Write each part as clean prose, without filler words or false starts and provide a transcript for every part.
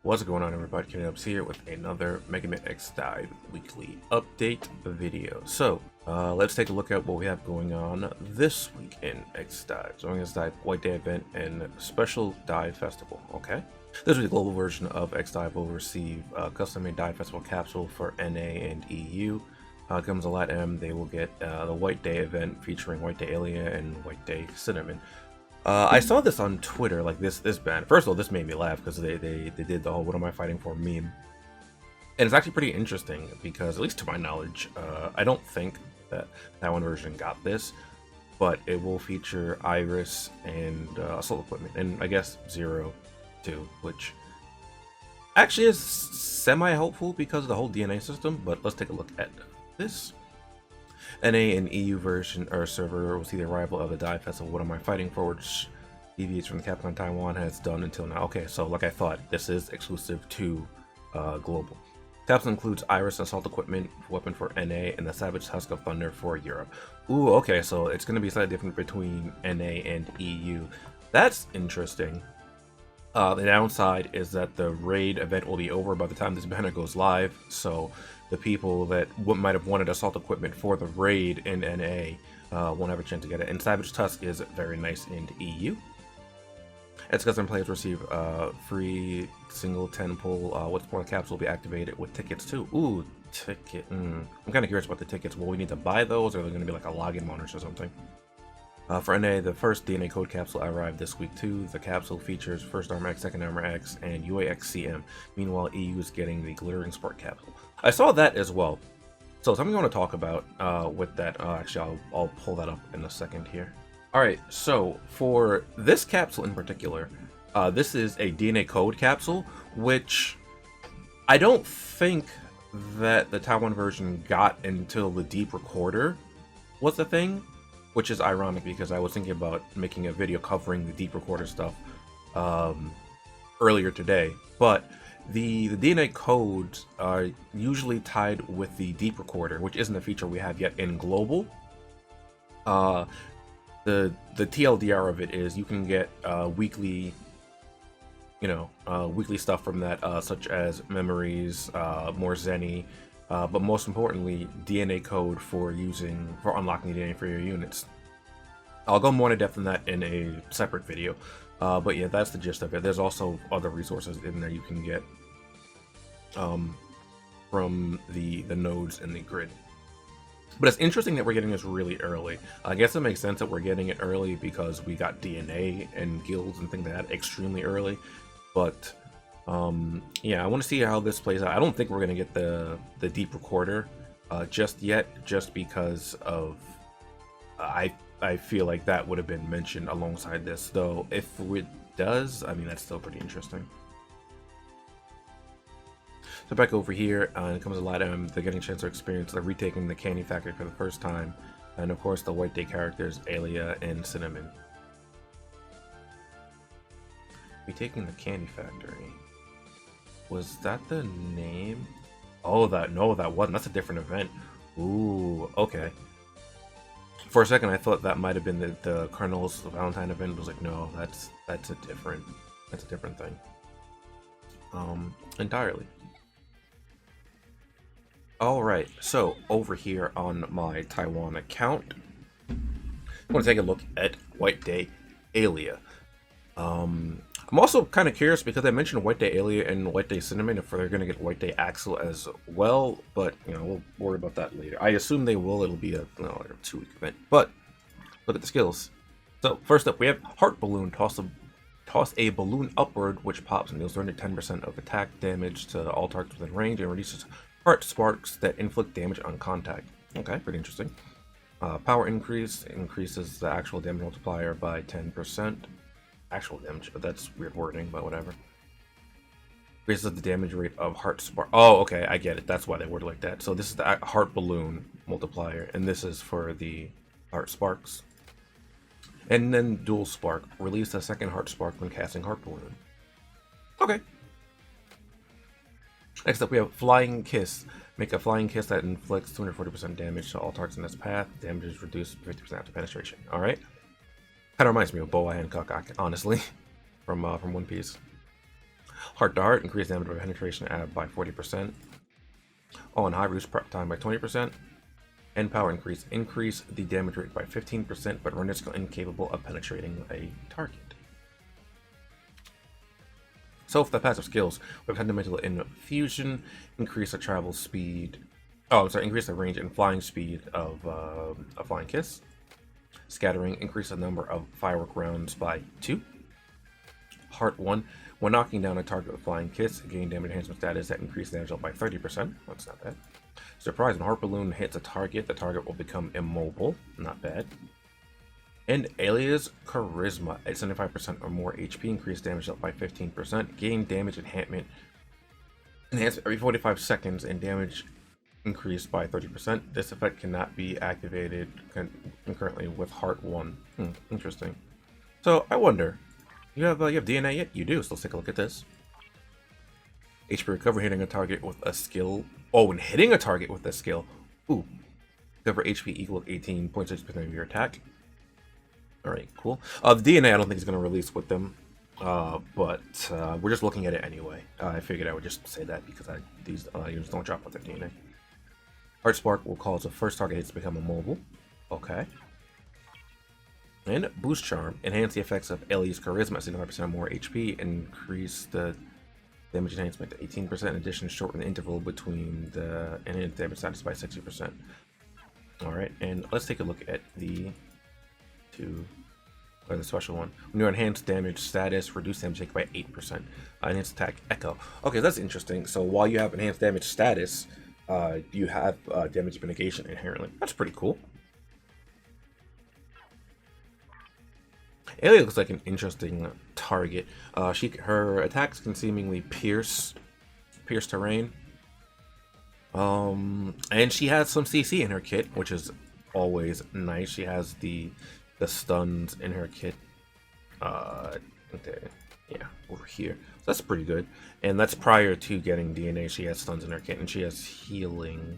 What's going on, everybody? TheKennyDubz here with another Mega Man X Dive weekly update video. So, let's take a look at what we have going on this week in X Dive. So, X Dive White Day event and Special Dive Festival. Okay, this is the global version of X Dive. Will receive a custom-made Dive Festival capsule for NA and EU. Comes a LATAM, they will get the White Day event featuring White Day Alia and White Day Cinnamon. I saw this on Twitter, like this band. First of all, this made me laugh because they did the whole "What am I fighting for" meme, and it's actually pretty interesting because, at least to my knowledge, I don't think that one version got this, but it will feature Iris and assault equipment, and I guess Zero too, which actually is semi-helpful because of the whole DNA system. But let's take a look at this. NA and EU version or server will see the arrival of the Dive Festival What Am I Fighting For, which deviates from the Capcom Taiwan has done until now. Okay, so like I thought, this is exclusive to global. Capsule includes Iris assault equipment weapon for NA and the Savage Husk of Thunder for Europe. Ooh, okay, so it's going to be slightly different between NA and EU. That's interesting. The downside is that the raid event will be over by the time this banner goes live, so the people that might have wanted assault equipment for the raid in NA won't have a chance to get it. And Savage Tusk is very nice in EU. As custom players receive free single 10-pull what's more capsule will be activated with tickets too. Ooh, ticket. I'm kind of curious about the tickets. Will we need to buy those, or are they going to be like a login bonus or something? For NA, the first DNA code capsule arrived this week too. The capsule features First Armor X, Second Armor X, and UAXCM. Meanwhile, EU is getting the Glittering Spark capsule. I saw that as well. So something I want to talk about with that. Actually, I'll pull that up in a second here. Alright, so for this capsule in particular, this is a DNA code capsule, which I don't think that the Taiwan version got until the Deep Recorder was the thing. Which is ironic because I was thinking about making a video covering the Deep Recorder stuff earlier today. But the DNA codes are usually tied with the Deep Recorder, which isn't a feature we have yet in global. The TLDR of it is you can get weekly, weekly stuff from that, such as memories, more Zenny. But most importantly, DNA code for unlocking DNA for your units. I'll go more into depth in that in a separate video. But yeah, that's the gist of it. There's also other resources in there you can get from the nodes in the grid. But it's interesting that we're getting this really early. I guess it makes sense that we're getting it early because we got DNA and guilds and things like that extremely early. But yeah, I want to see how this plays out. I don't think we're going to get the Deep Recorder just yet, just because of I feel like that would have been mentioned alongside this. Though if it does, I mean, that's still pretty interesting. So back over here, it comes a lot of they're getting a chance to experience the retaking the Candy Factory for the first time, and of course the White Day characters Alia and Cinnamon. Retaking the Candy Factory. Was that the name? Oh, no, that wasn't. That's a different event. Ooh, okay. For a second, I thought that might have been the Colonel's Valentine event. I was like, no, that's a different thing. Entirely. All right, so over here on my Taiwan account, I want to take a look at White Day Alia. I'm also kind of curious because I mentioned White Day Alia and White Day Cinnamon if they're going to get White Day Axel as well, but we'll worry about that later. I assume they will. It'll be a 2-week event. But look at the skills. So first up, we have Heart Balloon. Toss a balloon upward, which pops and deals 10% of attack damage to all targets within range and releases heart sparks that inflict damage on contact. Okay, pretty interesting. Power increases the actual damage multiplier by 10%. Actual damage, but that's weird wording, but whatever. Raises the damage rate of heart spark. Oh, okay, I get it. That's why they word like that. So this is the heart balloon multiplier, and this is for the heart sparks. And then dual spark. Release a second heart spark when casting heart balloon. Okay. Next up, we have Flying Kiss. Make a flying kiss that inflicts 240% damage to all targets in its path. Damage is reduced 50% after penetration. All right. Kind of reminds me of Boa Hancock, honestly, from One Piece. Heart to heart, increase damage by penetration by 40%. On high roost prep time by 20%. And power increase the damage rate by 15%, but render skill incapable of penetrating a target. So for the passive skills, we have fundamental infusion, increase the travel speed. Oh, I'm sorry, increase the range and flying speed of a flying kiss. Scattering, increase the number of firework rounds by 2. Heart 1, when knocking down a target with flying kiss, gain damage enhancement status that increases damage up by 30%. That's not bad. Surprise, when heart balloon hits a target, the target will become immobile. Not bad. And Alia's Charisma at 75% or more HP, increase damage up by 15%. Gain damage enhancement every 45 seconds and damage increased by 30%. This effect cannot be activated concurrently with Heart 1. Interesting. So I wonder, you have DNA yet? You do. So let's take a look at this. HP recover hitting a target with a skill. Oh, when hitting a target with a skill. Ooh. Recover HP equal to 18.6% of your attack. Alright, cool. The DNA I don't think is going to release with them. But we're just looking at it anyway. I figured I would just say that because these units don't drop with their DNA. Heart Spark will cause the first target hits to become immobile. Okay. And Boost Charm. Enhance the effects of Alia's Charisma at 75% more HP. Increase the damage enhancement to 18%. In addition, shorten the interval between the enhanced damage status by 60%. Alright, and let's take a look at the special one. When your enhanced damage status, reduce damage take by 8%. Enhanced attack Echo. Okay, that's interesting. So while you have enhanced damage status, you have damage mitigation inherently. That's pretty cool. Alia looks like an interesting target. Her attacks can seemingly pierce terrain. And she has some CC in her kit, which is always nice. She has the stuns in her kit. Okay, yeah, over here. So that's pretty good. And that's prior to getting DNA. She has stuns in her kit, and she has healing.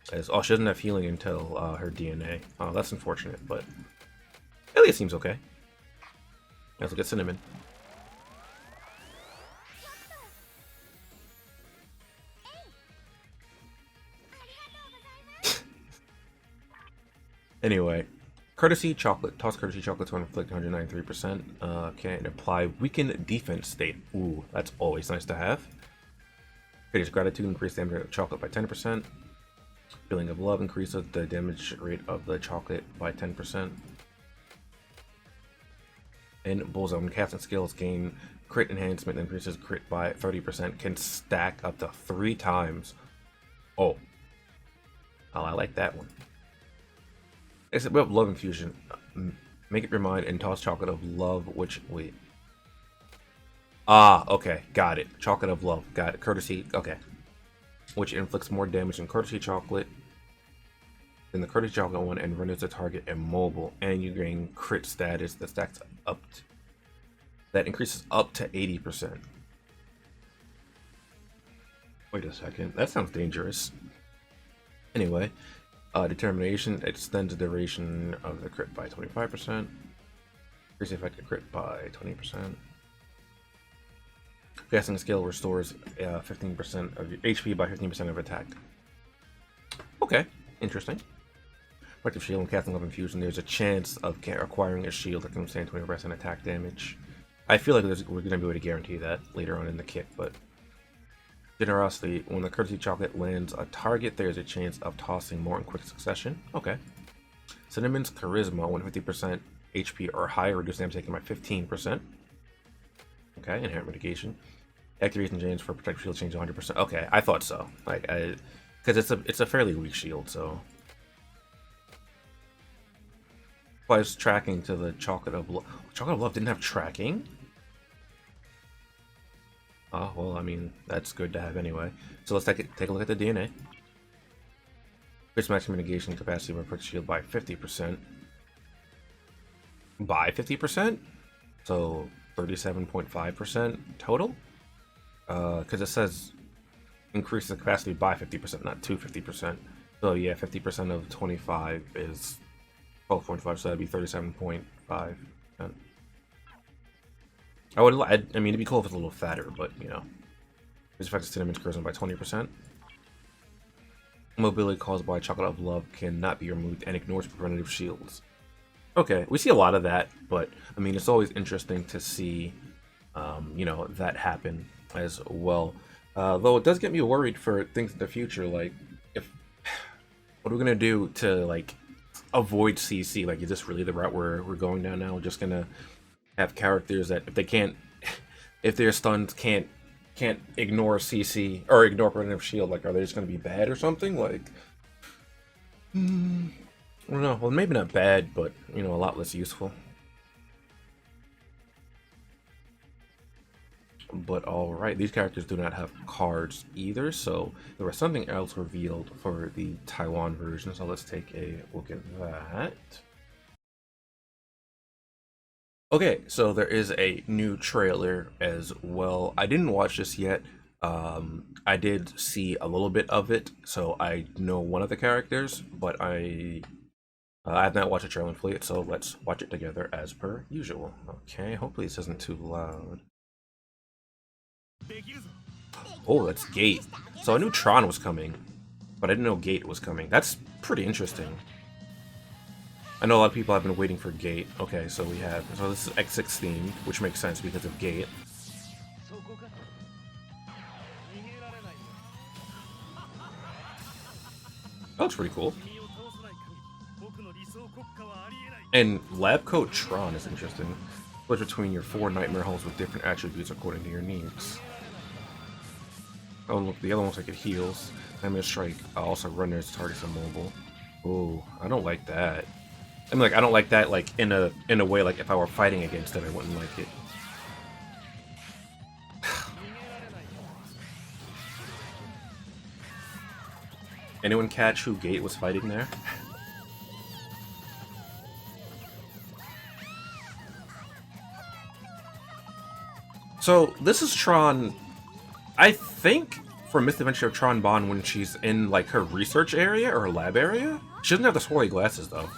She doesn't have healing until her DNA. Oh, that's unfortunate, but Alia seems okay. Let's look at Cinnamon. Anyway, Courtesy Chocolate. Toss Courtesy Chocolate to inflict 193%. Can apply weakened defense state. Ooh, that's always nice to have. Courteous Gratitude. Increase damage of chocolate by 10%. Feeling of Love. Increases the damage rate of the chocolate by 10%. And Bullseye. When casting skills, gain crit enhancement. Increases crit by 30%. Can stack up to 3 times. Oh, I like that one. Except we have Love Infusion. Make it your mind and toss Chocolate of Love, which, wait. Okay, got it. Chocolate of Love, got it. Courtesy, okay. Which inflicts more damage than Courtesy Chocolate than the Courtesy Chocolate one and renders the target immobile. And you gain crit status that stacks up that increases up to 80%. Wait a second, that sounds dangerous. Anyway. Determination extends the duration of the crit by 25%. Increase the effective crit by 20%. Casting skill restores 15% of your HP by 15% of attack. Okay, interesting. Effective shield and casting Love Infusion. There's a chance of acquiring a shield that can withstand 20% attack damage. I feel like we're going to be able to guarantee that later on in the kit, but. Generosity. When the Courtesy Chocolate lands a target, there's a chance of tossing more in quick succession. Okay. Cinnamon's Charisma. When 50% HP or higher, reduce damage taken by 15%. Okay. Inherent mitigation. Activation change for protective shield change 100%. Okay, I thought so. Because it's a fairly weak shield, so. Applies tracking to the Chocolate of Love. Chocolate of Love didn't have tracking? Oh, well, I mean, that's good to have anyway. So let's take a look at the DNA. Increase maximum mitigation capacity of a shield by 50%. By 50%? So 37.5% total? Because it says increase the capacity by 50%, not to 50%. So yeah, 50% of 25 is 12.5, so that'd be 37.5%. I mean, it'd be cool if it's a little fatter, but you know, this affects Cinnamon's charisma by 20%. Mobility caused by chocolate of love cannot be removed and ignores preventative shields. Okay, we see a lot of that, but I mean, it's always interesting to see, you know, that happen as well. Though it does get me worried for things in the future, like if what are we gonna do to like avoid CC? Like, is this really the route we're going down now? We're just gonna have characters that if they can't, if their stuns can't ignore CC or ignore preventative shield, like are they just gonna be bad or something? Like, I don't know. Well, maybe not bad, but you know, a lot less useful. But alright, these characters do not have cards either, so there was something else revealed for the Taiwan version, so let's take a look at that. Okay, so there is a new trailer as well. I didn't watch this yet. I did see a little bit of it, so I know one of the characters, but I have not watched the trailer fully yet, so let's watch it together as per usual. Okay, hopefully this isn't too loud. Oh, that's Gate. So I knew Tron was coming, but I didn't know Gate was coming. That's pretty interesting. I know a lot of people have been waiting for Gate. Okay, so this is X6 themed, which makes sense because of Gate. That looks pretty cool. And Lab Coat Tron is interesting. Switch between your 4 nightmare holes with different attributes according to your needs. Oh, look, the other one's like it heals. Nightmare Strike also runners targets immobile. Oh, I don't like that. I mean, like, I don't like that, like, in a way, like, if I were fighting against it, I wouldn't like it. Anyone catch who Gate was fighting there? So, this is Tron, I think, for Misadventure of Tron Bonne when she's in, like, her research area or her lab area. She doesn't have the swirly glasses, though.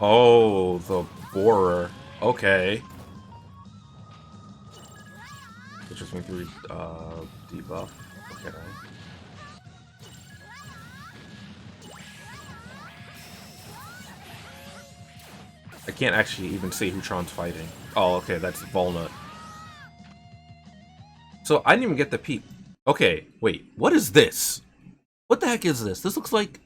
Oh, the borer. Okay. It's just went through debuff. Okay. I can't actually even see who Tron's fighting. Oh, okay, that's Volnut. So I didn't even get the peep. Okay, wait, what is this? What the heck is this? This looks like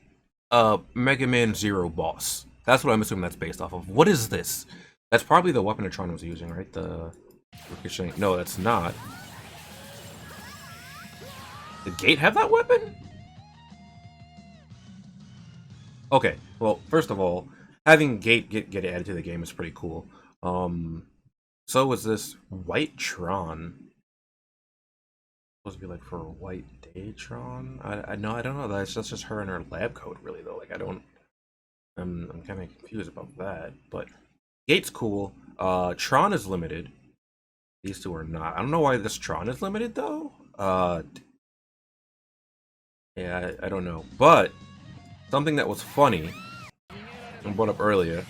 Mega Man Zero boss. That's what I'm assuming that's based off of. What is this? That's probably the weapon that Tron was using, right? The ricochet. No, that's not. Did Gate have that weapon? Okay, well, first of all, having Gate get added to the game is pretty cool. So was this White Tron. Supposed to be like for White Day Tron? I know, I don't know. That's just her in her lab coat, really, though. Like, I don't. I'm kind of confused about that, but Gate's cool. Tron is limited. These two are not. I don't know why this Tron is limited though. Yeah, I don't know. But something that was funny and brought up earlier.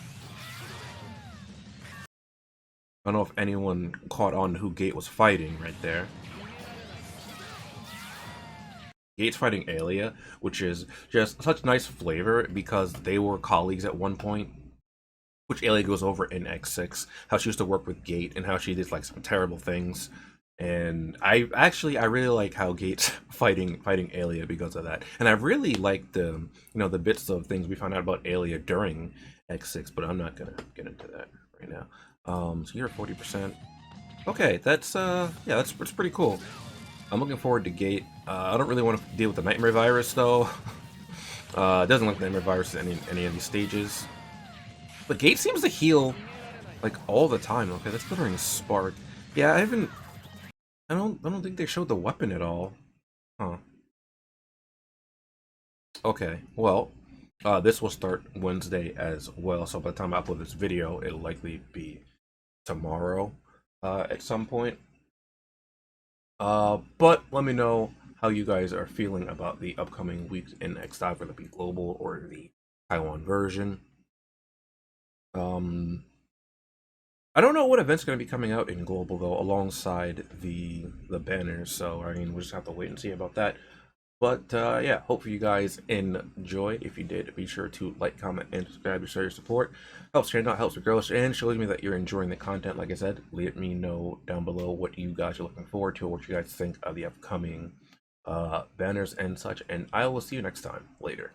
I don't know if anyone caught on who Gate was fighting right there. Gate's fighting Alia, which is just such nice flavor because they were colleagues at one point, which Alia goes over in X6, how she used to work with Gate and how she did like some terrible things. And I really like how Gate's fighting Alia because of that. And I really like the the bits of things we found out about Alia during X6, but I'm not gonna get into that right now. So you're 40%. Okay, that's yeah, that's pretty cool. I'm looking forward to Gate. I don't really want to deal with the Nightmare Virus though. It doesn't look Nightmare Virus in any of these stages. But Gate seems to heal like all the time. Okay, that's glittering spark. Yeah, I don't think they showed the weapon at all. Huh. Okay, well, this will start Wednesday as well. So by the time I upload this video, it'll likely be tomorrow at some point. But let me know how you guys are feeling about the upcoming weeks in X-Dive, whether it be global or the Taiwan version. I don't know what event's going to be coming out in global though, alongside the banners. So I mean, we'll just have to wait and see about that. But yeah, hopefully you guys enjoyed. If you did, be sure to like, comment, and subscribe to show your support. Helps channel out, helps the growth, and shows me that you're enjoying the content. Like I said, let me know down below what you guys are looking forward to, or what you guys think of the upcoming banners and such. And I will see you next time. Later.